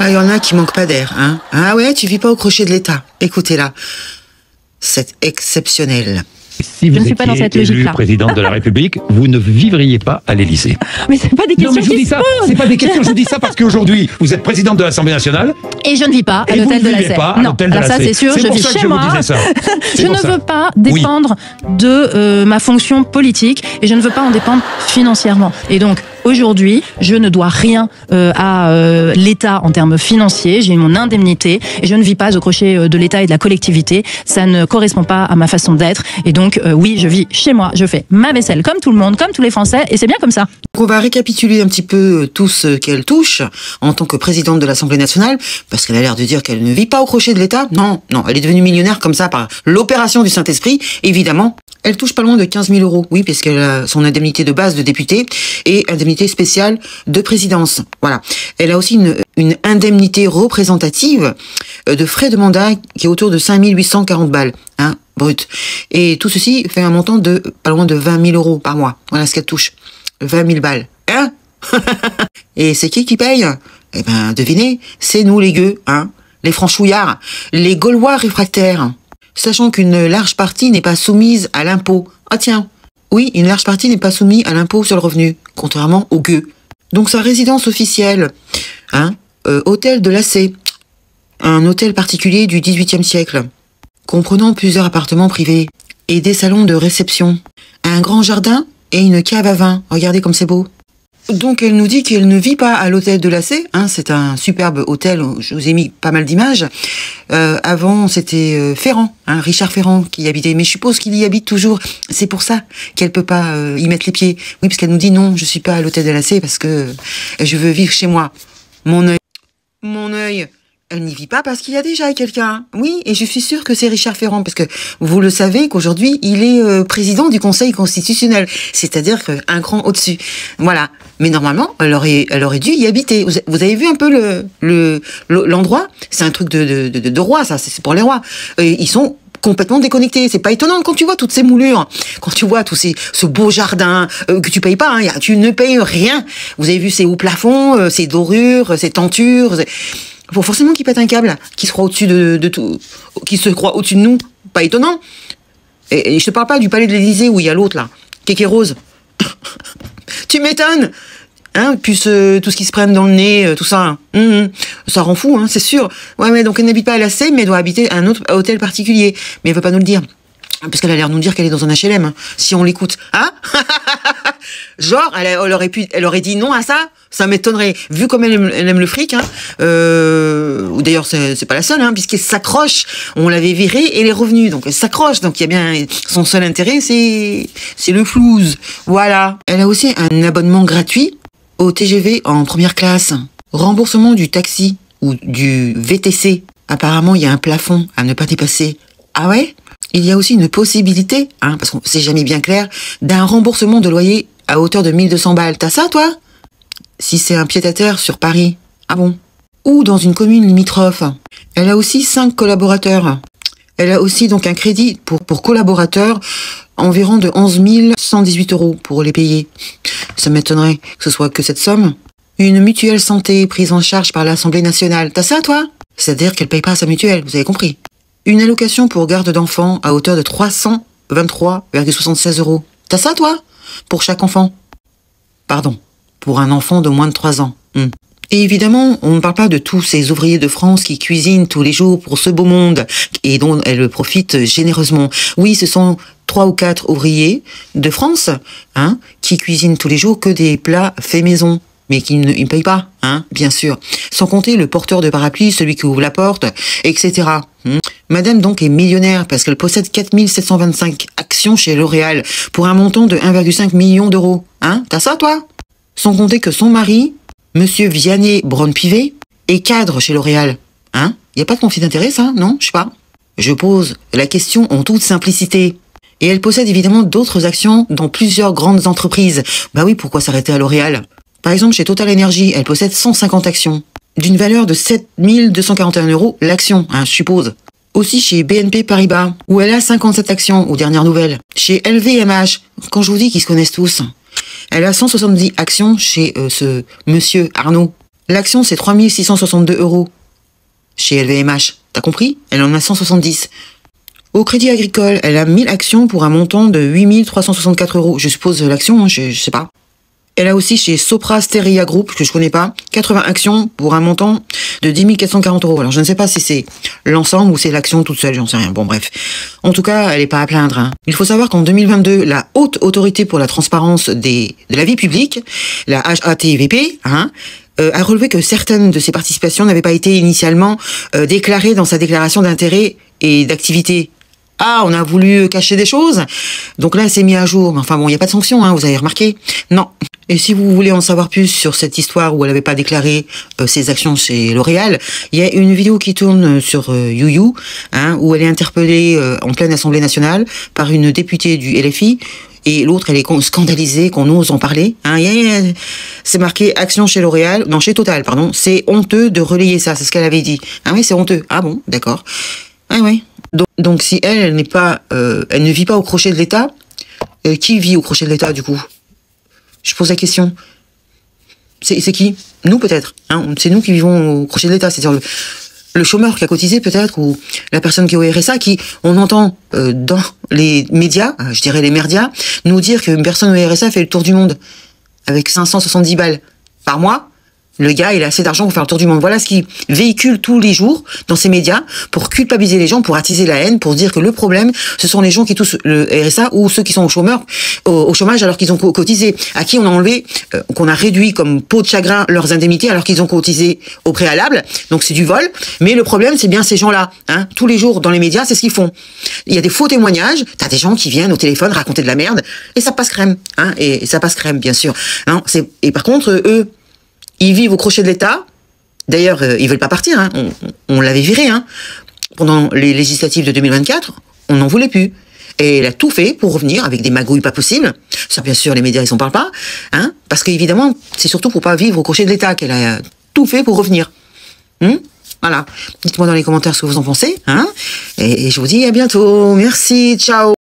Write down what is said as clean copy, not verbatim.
Ah, il y en a qui manquent pas d'air, hein. Ah ouais, tu vis pas au crochet de l'État. Écoutez-là. C'est exceptionnel. Si vous étiez élu présidente de la République, vous ne vivriez pas à l'Élysée. Mais c'est pas des questions. Non, mais je vous dis ça, c'est pas des questions, je vous dis ça parce qu'aujourd'hui, vous êtes présidente de l'Assemblée nationale. Et je ne vis pas à l'hôtel de la Seine. Non, alors ça c'est sûr, je vis chez moi. Je ne veux pas dépendre de ma fonction politique et je ne veux pas en dépendre financièrement. Et donc, aujourd'hui, je ne dois rien à l'État en termes financiers. J'ai mon indemnité et je ne vis pas au crochet de l'État et de la collectivité. Ça ne correspond pas à ma façon d'être. Et donc, oui, je vis chez moi. Je fais ma vaisselle comme tout le monde, comme tous les Français. Et c'est bien comme ça. On va récapituler un petit peu tout ce qu'elle touche en tant que présidente de l'Assemblée nationale, parce qu'elle a l'air de dire qu'elle ne vit pas au crochet de l'État. Non, non, elle est devenue millionnaire comme ça par l'opération du Saint-Esprit, évidemment. Elle touche pas loin de 15 000 euros, oui, puisqu'elle a son indemnité de base de députée et indemnité spéciale de présidence. Voilà. Elle a aussi une indemnité représentative de frais de mandat qui est autour de 5 840 balles, hein, brut. Et tout ceci fait un montant de pas loin de 20 000 euros par mois. Voilà ce qu'elle touche. 20 000 balles. Hein? Et c'est qui paye? Eh ben, devinez, c'est nous les gueux, hein, les franchouillards, les Gaulois réfractaires. Sachant qu'une large partie n'est pas soumise à l'impôt. Ah tiens, oui, une large partie n'est pas soumise à l'impôt sur le revenu, contrairement aux gueux. Donc sa résidence officielle, hein, hôtel de l'Assé, un hôtel particulier du XVIIIe siècle, comprenant plusieurs appartements privés et des salons de réception, un grand jardin et une cave à vin. Regardez comme c'est beau. Donc elle nous dit qu'elle ne vit pas à l'hôtel de l'Assé, hein, c'est un superbe hôtel, je vous ai mis pas mal d'images. Avant c'était Ferrand, hein, Richard Ferrand qui y habitait, mais je suppose qu'il y habite toujours, c'est pour ça qu'elle peut pas y mettre les pieds. Oui, parce qu'elle nous dit non, je suis pas à l'hôtel de l'Assé parce que je veux vivre chez moi. Mon œil, elle n'y vit pas parce qu'il y a déjà quelqu'un. Oui, et je suis sûre que c'est Richard Ferrand, parce que vous le savez qu'aujourd'hui, il est président du Conseil constitutionnel, c'est-à-dire qu'un cran au-dessus. Voilà. Mais normalement, elle aurait dû y habiter. Vous avez vu un peu l'endroit? C'est un truc de roi, ça, c'est pour les rois. Ils sont complètement déconnectés. C'est pas étonnant quand tu vois toutes ces moulures, quand tu vois ce beau jardin que tu payes pas, hein, tu ne payes rien. Vous avez vu ces hauts plafonds, ces dorures, ces tentures. Faut forcément qu'il pète un câble, qu'il se croit au-dessus de tout, qu'il se croit au-dessus de nous. Pas étonnant. Et je te parle pas du palais de l'Élysée où il y a l'autre là, Kéké Rose. Tu m'étonnes, hein, puis tout ce qui se prenne dans le nez, tout ça, ça rend fou, hein, c'est sûr. Ouais, mais donc elle n'habite pas à l'Assé, mais elle doit habiter à un autre hôtel particulier. Mais elle veut pas nous le dire, parce qu'elle a l'air de nous dire qu'elle est dans un HLM, hein, si on l'écoute, hein. Genre, elle aurait dit non à ça. Ça m'étonnerait, vu comme elle aime le fric, hein. Ou d'ailleurs, c'est pas la seule, hein, puisqu'elle s'accroche. On l'avait virée et elle est revenue, donc elle s'accroche. Donc il y a bien son seul intérêt, c'est le flouze. Voilà. Elle a aussi un abonnement gratuit au TGV en première classe, remboursement du taxi ou du VTC. Apparemment, il y a un plafond à ne pas dépasser. Ah ouais? Il y a aussi une possibilité, hein, parce qu'on c'est jamais bien clair, d'un remboursement de loyer à hauteur de 1200 balles. T'as ça, toi? Si c'est un pied-à-terre sur Paris. Ah bon? Ou dans une commune limitrophe. Elle a aussi 5 collaborateurs. Elle a aussi donc un crédit pour collaborateurs environ de 11 118 euros pour les payer. Ça m'étonnerait que ce soit que cette somme. Une mutuelle santé prise en charge par l'Assemblée nationale. T'as ça, toi? C'est-à-dire qu'elle paye pas sa mutuelle, vous avez compris. Une allocation pour garde d'enfants à hauteur de 323,76 euros. T'as ça, toi? Pour chaque enfant. Pardon. Pour un enfant de moins de 3 ans. Et évidemment, on ne parle pas de tous ces ouvriers de France qui cuisinent tous les jours pour ce beau monde et dont elle profite généreusement. Oui, ce sont 3 ou 4 ouvriers de France, hein, qui cuisinent tous les jours que des plats faits maison, mais qui ne payent pas, hein, bien sûr. Sans compter le porteur de parapluie, celui qui ouvre la porte, etc. Madame donc est millionnaire parce qu'elle possède 4 725 actions chez L'Oréal pour un montant de 1,5 million d'euros. Hein, t'as ça, toi? Sans compter que son mari, Monsieur Vianney Braun-Pivet, est cadre chez L'Oréal. Hein? Y a pas de conflit d'intérêt, ça? Non? Je sais pas. Je pose la question en toute simplicité. Et elle possède évidemment d'autres actions dans plusieurs grandes entreprises. Bah oui, pourquoi s'arrêter à L'Oréal? Par exemple, chez Total Energy, elle possède 150 actions, d'une valeur de 7 241 euros l'action, hein, je suppose. Aussi chez BNP Paribas, où elle a 57 actions aux dernières nouvelles. Chez LVMH, quand je vous dis qu'ils se connaissent tous. Elle a 170 actions chez ce monsieur Arnaud. L'action, c'est 3 662 € chez LVMH. T'as compris? Elle en a 170. Au Crédit Agricole, elle a 1000 actions pour un montant de 8 364 €. Je suppose l'action, hein, je sais pas. Elle a aussi chez Sopra Steria Group, que je connais pas, 80 actions pour un montant de 10 440 €. Alors je ne sais pas si c'est l'ensemble ou c'est l'action toute seule, j'en sais rien. Bon bref. En tout cas, elle est pas à plaindre. Hein. Il faut savoir qu'en 2022, la Haute Autorité pour la Transparence de la Vie Publique, la HATVP, a relevé que certaines de ses participations n'avaient pas été initialement déclarées dans sa déclaration d'intérêt et d'activité. Ah, on a voulu cacher des choses. Donc là, c'est mis à jour. Mais enfin bon, il n'y a pas de sanction, hein, vous avez remarqué? Non. Et si vous voulez en savoir plus sur cette histoire où elle n'avait pas déclaré ses actions chez L'Oréal, il y a une vidéo qui tourne sur YouYou, où elle est interpellée en pleine Assemblée nationale par une députée du LFI. Et l'autre, elle est scandalisée qu'on ose en parler. C'est marqué action chez L'Oréal, non, chez Total, pardon. C'est honteux de relayer ça, c'est ce qu'elle avait dit. Ah oui, c'est honteux. Ah bon, d'accord. Ah oui. Donc si elle n'est pas, elle ne vit pas au crochet de l'État, qui vit au crochet de l'État du coup? Je pose la question. C'est qui? Nous peut-être. C'est nous qui vivons au crochet de l'État, c'est-à-dire le chômeur qui a cotisé peut-être, ou la personne qui est au RSA, qui, on entend dans les médias, je dirais les merdias, nous dire qu'une personne au RSA fait le tour du monde avec 570 balles par mois. Le gars, il a assez d'argent pour faire le tour du monde. Voilà ce qu'il véhicule tous les jours dans ces médias pour culpabiliser les gens, pour attiser la haine, pour dire que le problème, ce sont les gens qui touchent le RSA ou ceux qui sont au chômage alors qu'ils ont cotisé, à qui on a enlevé, qu'on a réduit comme peau de chagrin leurs indemnités alors qu'ils ont cotisé au préalable. Donc c'est du vol. Mais le problème, c'est bien ces gens-là. Tous les jours dans les médias, c'est ce qu'ils font. Il y a des faux témoignages. T'as des gens qui viennent au téléphone raconter de la merde et ça passe crème. Et ça passe crème, bien sûr. Et par contre, eux, ils vivent au crochet de l'État. D'ailleurs, ils veulent pas partir. On l'avait viré. Pendant les législatives de 2024, on n'en voulait plus. Et elle a tout fait pour revenir avec des magouilles pas possibles. Ça, bien sûr, les médias, ils s'en parlent pas. Parce qu'évidemment, c'est surtout pour pas vivre au crochet de l'État qu'elle a tout fait pour revenir. Voilà. Dites-moi dans les commentaires ce que vous en pensez. Et je vous dis à bientôt. Merci. Ciao.